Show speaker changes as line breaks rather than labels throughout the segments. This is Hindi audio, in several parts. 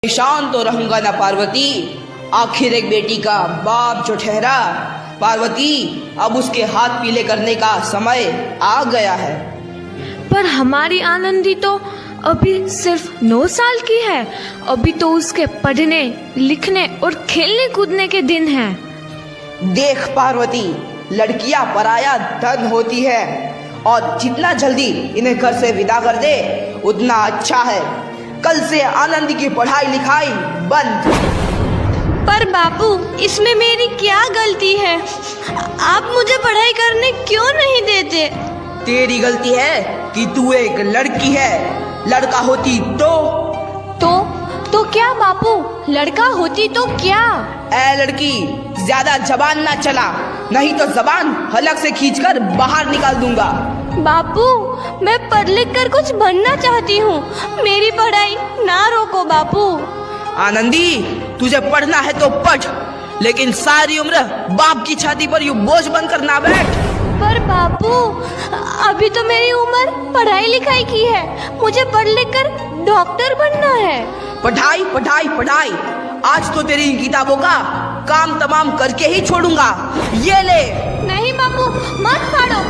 परेशान तो रहूंगा ना पार्वती, आखिर एक बेटी का बाप जो ठहरा। पार्वती, अब उसके हाथ पीले करने का समय आ गया है।
पर हमारी आनंदी तो अभी सिर्फ 9 साल की है। अभी तो उसके पढ़ने लिखने और खेलने कूदने के दिन हैं।
देख पार्वती, लड़कियां पराया धन होती है और जितना जल्दी इन्हें घर से विदा कर दे उतना अच्छा है। कल से आनंदी की पढ़ाई लिखाई बंद।
पर बापू, इसमें मेरी क्या गलती है? आप मुझे पढ़ाई करने क्यों नहीं देते?
तेरी गलती है कि तू एक लड़की है। लड़का होती
तो क्या बापू? लड़का होती तो क्या?
ए लड़की, ज्यादा जबान ना चला, नहीं तो जबान हलक से खींचकर बाहर निकाल दूंगा।
बापू, मैं पढ़ लिख कर कुछ बनना चाहती हूँ। मेरी पढ़ाई ना रोको बापू।
आनंदी, तुझे पढ़ना है तो पढ़, लेकिन सारी उम्र बाप की छाती पर यूं बोझ बनकर ना बैठ।
पर बापू, अभी तो मेरी उम्र पढ़ाई लिखाई की है। मुझे पढ़ लिख कर डॉक्टर बनना है।
पढ़ाई पढ़ाई पढ़ाई, आज तो तेरी इन किताबों का काम तमाम करके ही छोड़ूंगा। ये ले।
नहीं बापू, मत फाड़ो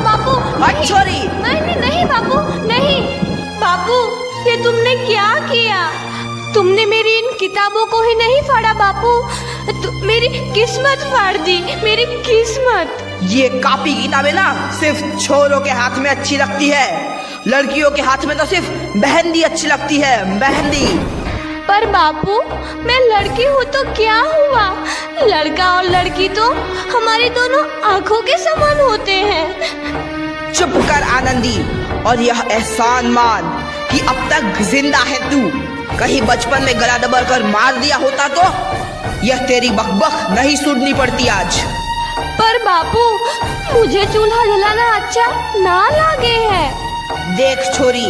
बापू।
हट छोरी।
नहीं बापू, नहीं। बापू, ये तुमने क्या किया? तुमने मेरी इन किताबों को ही नहीं फाड़ा बापू, मेरी किस्मत फाड़ दी, मेरी किस्मत।
ये कॉपी किताबें ना सिर्फ छोरों के हाथ में अच्छी लगती है, लड़कियों के हाथ में तो सिर्फ मेहंदी अच्छी लगती है, मेहंदी।
पर बापू, मैं लड़की हूँ तो क्या हुआ? लड़का और लड़की तो हमारी दोनों आंखों के समान होते हैं।
चुप कर आनंदी, और यह एहसान मान कि अब तक जिंदा है तू। कहीं बचपन में गला दबा कर मार दिया होता तो यह तेरी बकबक नहीं सुननी पड़ती आज।
पर बापू, मुझे चूल्हा जलाना अच्छा ना लगे है।
देख छोरी,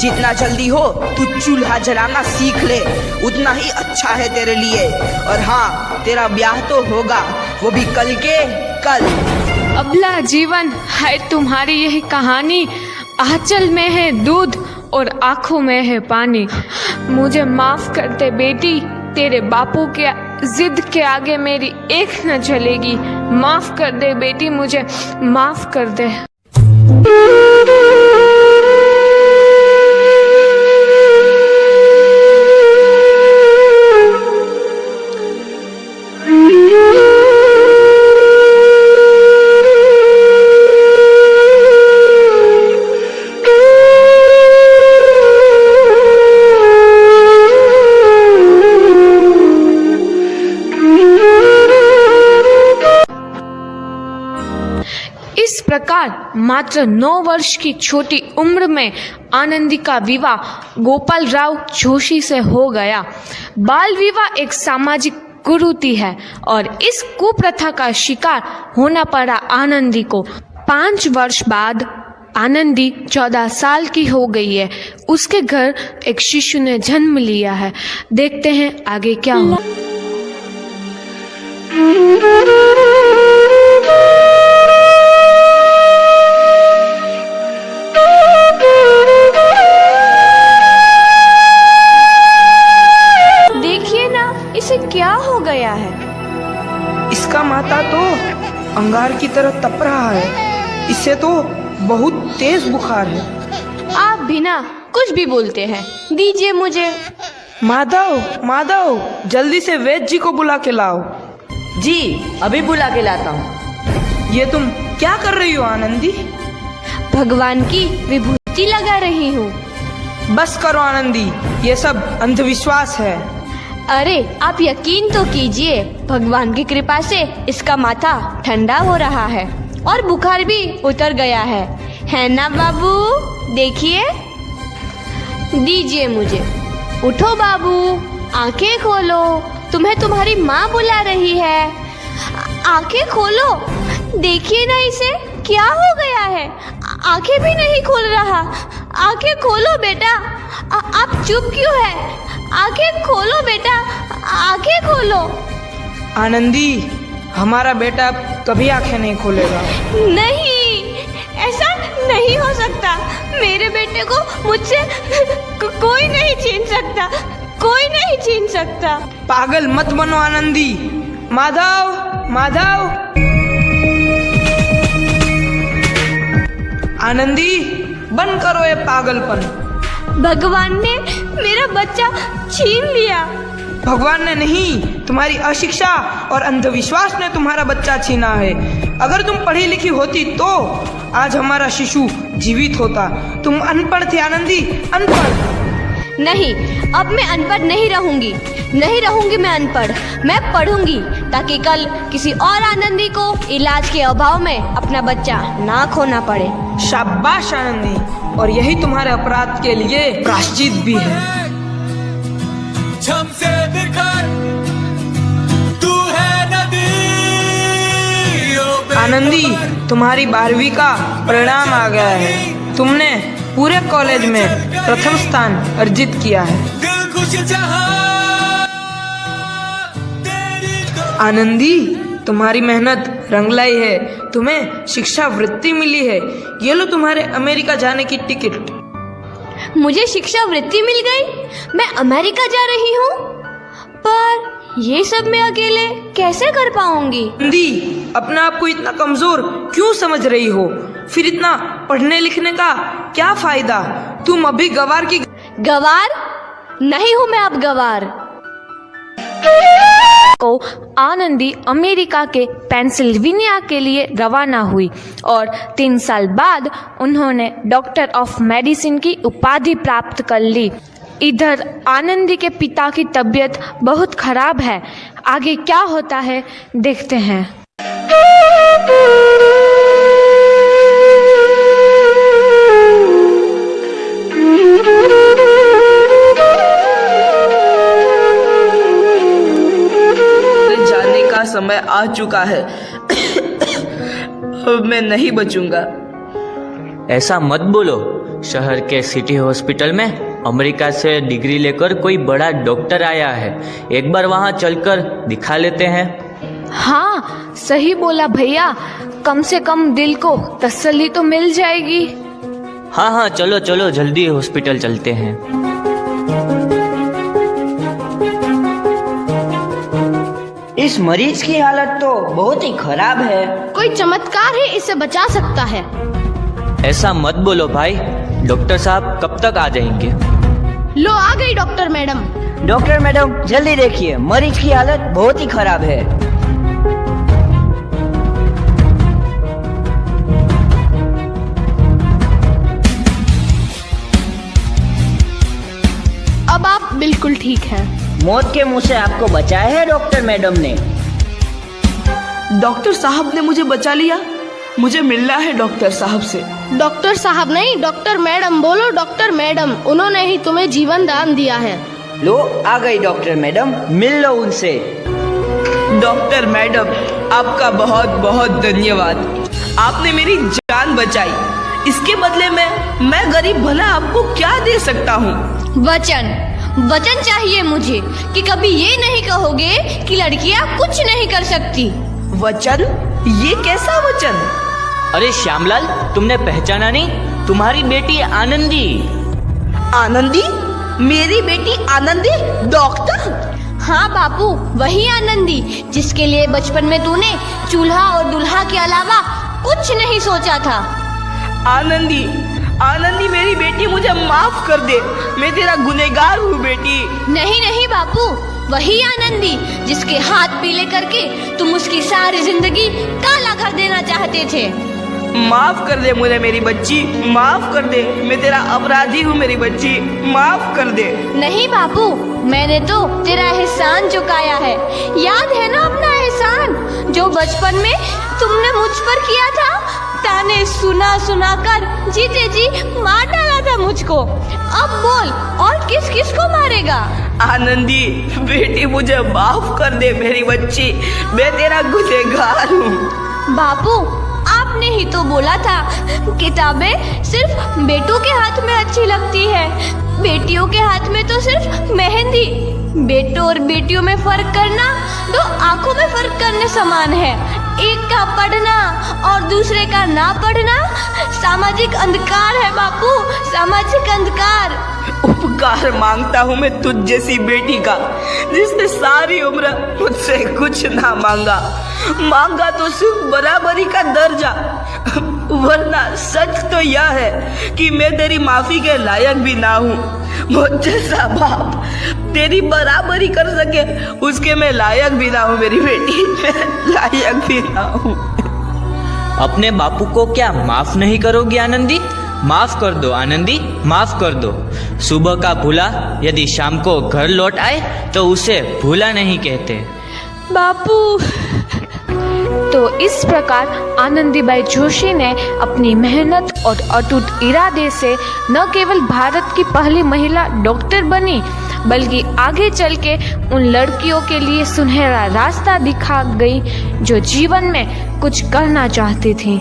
जितना जल्दी हो तू चूल्हा जलाना सीख ले, उतना ही अच्छा है तेरे लिए। और हाँ, तेरा ब्याह तो होगा, वो भी कल के कल।
अबला जीवन है तुम्हारी यही कहानी। आंचल में है दूध और आंखों में है पानी। मुझे माफ कर दे बेटी, तेरे बापू के जिद के आगे मेरी एक न चलेगी। माफ कर दे बेटी, मुझे माफ कर दे। इस प्रकार मात्र 9 वर्ष की छोटी उम्र में आनंदी का विवाह गोपाल राव जोशी से हो गया। बाल विवाह एक सामाजिक कुरीति है और इस कुप्रथा का शिकार होना पड़ा आनंदी को। 5 वर्ष बाद आनंदी 14 साल की हो गई है। उसके घर एक शिशु ने जन्म लिया है। देखते हैं आगे क्या हुआ। क्या हो गया है?
इसका माथा तो अंगार की तरह तप रहा है। इससे तो बहुत तेज बुखार है।
आप बिना कुछ भी बोलते हैं, दीजिए मुझे।
माधव, जल्दी से वैद्य जी को बुला के लाओ।
जी, अभी बुला के लाता हूँ।
ये तुम क्या कर रही हो आनंदी?
भगवान की विभूति लगा रही हूँ।
बस करो आनंदी, ये सब अंधविश्वास है।
अरे आप यकीन तो कीजिए, भगवान की कृपा से इसका माथा ठंडा हो रहा है और बुखार भी उतर गया है ना बाबू? देखिए, दीजिए मुझे। उठो बाबू, आंखें खोलो, तुम्हें तुम्हारी माँ बुला रही है। आंखें खोलो, देखिए ना इसे क्या हो गया है। आंखें भी नहीं खोल रहा। आंखें खोलो बेटा। आप चुप क्यों है? आंखें खोलो बेटा, आंखें खोलो।
आनंदी, हमारा बेटा कभी आंखें नहीं खोलेगा।
नहीं, ऐसा नहीं हो सकता। मेरे बेटे को मुझसे कोई नहीं छीन सकता, कोई कभी नहीं छीन सकता।
पागल मत बनो आनंदी। माधव, माधव। आनंदी, बंद करो ये पागलपन।
भगवान ने मेरा बच्चा छीन लिया।
भगवान ने नहीं, तुम्हारी अशिक्षा और अंधविश्वास ने तुम्हारा बच्चा छीना है। अगर तुम पढ़ी लिखी होती तो आज हमारा शिशु जीवित होता। तुम अनपढ़ थे आनंदी, अनपढ़।
नहीं, अब मैं अनपढ़ नहीं रहूंगी, नहीं रहूंगी मैं अनपढ़। मैं पढ़ूंगी ताकि कल किसी और आनंदी को इलाज के अभाव में अपना बच्चा ना खोना पड़े।
शाबाश आनंदी, और यही तुम्हारे अपराध के लिए प्रायश्चित भी है।
से दिखर, तू है नदी।
आनंदी, तुम्हारी 12वीं का परिणाम आ गया है। तुमने पूरे कॉलेज में प्रथम स्थान अर्जित किया है।
दिल खुश जहां तेरी तो
आनंदी, तुम्हारी मेहनत रंग लाई है। तुम्हें शिक्षा वृत्ति मिली है। ये लो तुम्हारे अमेरिका जाने की टिकट।
मुझे शिक्षा वृत्ति मिल गई, मैं अमेरिका जा रही हूँ। पर ये सब मैं अकेले कैसे कर पाऊंगी?
आनंदी, अपने आप को इतना कमजोर क्यों समझ रही हो? फिर इतना पढ़ने लिखने का क्या फायदा? तुम अभी गवार की।
गवार नहीं हूँ मैं अब गवार।
को आनंदी अमेरिका के पेंसिल्वेनिया के लिए रवाना हुई और 3 साल बाद उन्होंने डॉक्टर ऑफ मेडिसिन की उपाधि प्राप्त कर ली। इधर आनंदी के पिता की तबीयत बहुत खराब है। आगे क्या होता है देखते हैं।
समय आ चुका है। अब मैं नहीं बचूंगा।
ऐसा मत बोलो। शहर के सिटी हॉस्पिटल में अमेरिका से डिग्री लेकर कोई बड़ा डॉक्टर आया है। एक बार वहां चलकर दिखा लेते हैं।
हाँ, सही बोला भैया। कम से कम दिल को तसल्ली तो मिल जाएगी।
हाँ हाँ, चलो चलो जल्दी हॉस्पिटल चलते हैं।
इस मरीज की हालत तो बहुत ही खराब है।
कोई चमत्कार ही इसे बचा सकता है।
ऐसा मत बोलो भाई। डॉक्टर साहब कब तक आ जाएंगे?
लो आ गई डॉक्टर मैडम।
डॉक्टर मैडम जल्दी देखिए, मरीज की हालत बहुत ही खराब है।
अब आप बिल्कुल ठीक हैं।
मौत के मुंह से आपको बचाया है डॉक्टर मैडम ने।
डॉक्टर साहब ने मुझे बचा लिया। मुझे मिलना है डॉक्टर साहब से।
डॉक्टर साहब नहीं, डॉक्टर मैडम बोलो। डॉक्टर मैडम, उन्होंने ही तुम्हें जीवन दान दिया है।
लो आ गई डॉक्टर मैडम, मिल लो उनसे।
डॉक्टर मैडम, आपका बहुत बहुत धन्यवाद। आपने मेरी जान बचाई। इसके बदले में मैं गरीब भला आपको क्या दे सकता हूँ?
वचन, वचन चाहिए मुझे कि कभी ये नहीं कहोगे कि लड़कियां कुछ नहीं कर सकती।
वचन? ये कैसा वचन?
अरे श्यामलाल, तुमने पहचाना नहीं? तुम्हारी बेटी आनंदी।
आनंदी? मेरी बेटी आनंदी? डॉक्टर?
हाँ बापू, वही आनंदी जिसके लिए बचपन में तूने चूल्हा और दूल्हा के अलावा कुछ नहीं सोचा था।
आनंदी, आनंदी मेरी बेटी, मुझे माफ कर दे। मैं तेरा गुनहगार हूँ बेटी।
नहीं नहीं बापू, वही आनंदी जिसके हाथ पीले करके तुम उसकी सारी जिंदगी काला कर देना चाहते थे।
माफ कर दे मुझे मेरी बच्ची, माफ कर दे। मैं तेरा अपराधी हूँ मेरी बच्ची, माफ कर दे।
नहीं बापू, मैंने तो तेरा एहसान चुकाया है। याद है ना अपना एहसान जो बचपन में तुमने मुझ पर किया था? ताने सुना सुना कर जीते जी मार डाला था मुझको। अब बोल, और किस किस को मारेगा?
आनंदी बेटी, मुझे माफ कर दे मेरी बच्ची। मैं तेरा गुनहगार हूँ।
बापू, आपने ही तो बोला था किताबें सिर्फ बेटों के हाथ में अच्छी लगती है, बेटियों के हाथ में तो सिर्फ मेहंदी। बेटों और बेटियों में फर्क करना दो आंखों में फर्क करने समान है। एक का पढ़ना और दूसरे का ना पढ़ना सामाजिक अंधकार है बापू, सामाजिक अंधकार।
उपकार मांगता हूँ मैं तुझ जैसी बेटी का, जिसने सारी उम्र मुझसे कुछ ना मांगा तो सिर्फ बराबरी का दर्जा। वरना सच तो यह है कि मैं तेरी माफी के लायक भी ना हूँ। मुझ जैसा बाप तेरी बराबरी कर सके उसके मैं लायक भी ना हूँ मेरी बेटी, मैं लायक भी ना हूँ।
अपने बापू को क्या माफ नहीं करोगी आनंदी? माफ कर दो आनंदी, माफ कर दो। सुबह का भूला यदि शाम को घर लौट आए तो उसे भूला नहीं कहते।
बापू।
तो इस प्रकार आनंदीबाई जोशी ने अपनी मेहनत और अटूट इरादे से न केवल भारत की पहली महिला डॉक्टर बनी, बल्कि आगे चल के उन लड़कियों के लिए सुनहरा रास्ता दिखा गई जो जीवन में कुछ करना चाहती थी।